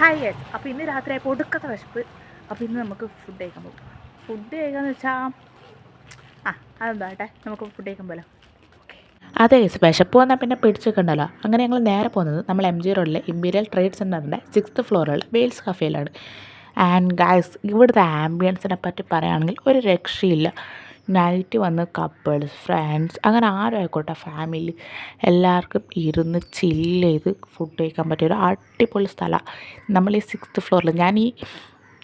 Hi yes. അപ്പോൾ ഇന്ന് രാത്രി ആയപ്പോൾ ഒടുക്കത്തെ വിശപ്പ്. അപ്പോൾ ഇന്ന് നമുക്ക് ഫുഡ് കഴിക്കാൻ പോകും. ഫുഡ് കഴിക്കാന്ന് വെച്ചാൽ അതെന്താ ഏട്ടെ, നമുക്ക് ഫുഡ് കഴിക്കാൻ പോലെ. അതെ, വിശപ്പ് വന്നാൽ പിന്നെ പിടിച്ചൊക്കെയുണ്ടല്ലോ. അങ്ങനെ ഞങ്ങൾ നേരെ പോകുന്നത് നമ്മൾ MG റോഡിലെ ഇമ്പീരിയൽ ട്രേഡ് സെൻറ്ററിൻ്റെ 6th ഫ്ലോറിലുള്ള വെയിൽസ് കഫേയിലാണ്. ആൻഡ് ഗായ്സ്, ഇവിടുത്തെ ആംബിയൻസിനെ പറ്റി പറയുകയാണെങ്കിൽ ഒരു രക്ഷയില്ല. നൈറ്റ് വന്ന് കപ്പിൾസ്, ഫ്രണ്ട്സ്, അങ്ങനെ ആരും ആയിക്കോട്ടെ, ഫാമിലി എല്ലാവർക്കും ഇരുന്ന് ചില്ല് ചെയ്ത് ഫുഡ് കഴിക്കാൻ പറ്റിയൊരു അടിപൊളി സ്ഥലമാണ്. നമ്മൾ ഈ 6th ഫ്ലോറിൽ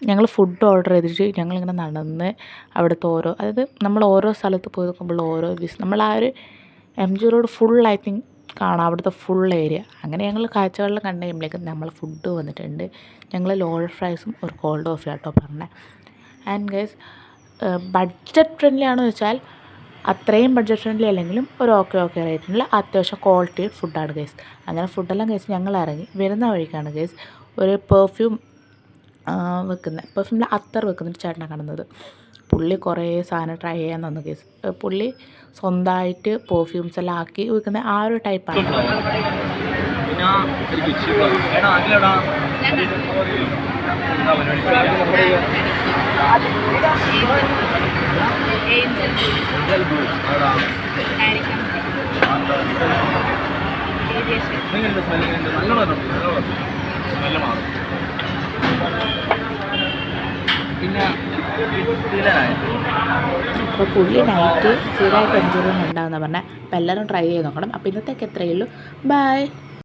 ഞങ്ങൾ ഫുഡ് ഓർഡർ ചെയ്തിട്ട് ഞങ്ങളിങ്ങനെ നടന്ന് അവിടുത്തെ അതായത് നമ്മൾ ഓരോ സ്ഥലത്ത് പോയി നോക്കുമ്പോൾ ഓരോ നമ്മൾ ആ ഒരു MG road full A think കാണാം, അവിടുത്തെ ഫുൾ ഏരിയ. അങ്ങനെ ഞങ്ങൾ കാഴ്ചകളിൽ കണ്ട് കഴിയുമ്പോഴേക്കും നമ്മൾ ഫുഡ് വന്നിട്ടുണ്ട്. ഞങ്ങൾ ലോഡ് ഫ്രൈസും ഒരു കോൾഡ് കോഫി ആട്ടോ പറഞ്ഞത്. ആൻഡ് ഗൈസ്, ബഡ്ജറ്റ് ഫ്രണ്ട്ലി ആണെന്ന് വെച്ചാൽ അത്രയും ബഡ്ജറ്റ് ഫ്രണ്ട്ലി അല്ലെങ്കിലും ഒരു ഓക്കെ റേറ്റിനുള്ള അത്യാവശ്യം ക്വാളിറ്റി ഫുഡാണ് ഗൈസ്. അങ്ങനെ ഫുഡെല്ലാം കഴിച്ച് ഞങ്ങൾ ഇറങ്ങി വരുന്ന വഴിക്കാണ് ഗൈസ് ഒരു പെർഫ്യൂമിൻ്റെ അത്തർ വെക്കുന്നൊരു ചേട്ടനെ കാണുന്നത്. പുള്ളി കുറേ സാധനം ട്രൈ ചെയ്യാൻ തന്നു ഗൈസ്. പുള്ളി സ്വന്തമായിട്ട് പെർഫ്യൂംസ് എല്ലാം ആക്കി വെക്കുന്ന ആ ഒരു ടൈപ്പാണ്. അപ്പോൾ പുള്ളി നൈറ്റ് സ്ഥിരമായിട്ട് എൻജോയ് ഉണ്ടാകുന്ന പറഞ്ഞാൽ അപ്പോൾ എല്ലാവരും ട്രൈ ചെയ്ത് നോക്കണം. അപ്പോൾ ഇന്നത്തേക്ക് എത്രയേ ഉള്ളൂ. ബൈ.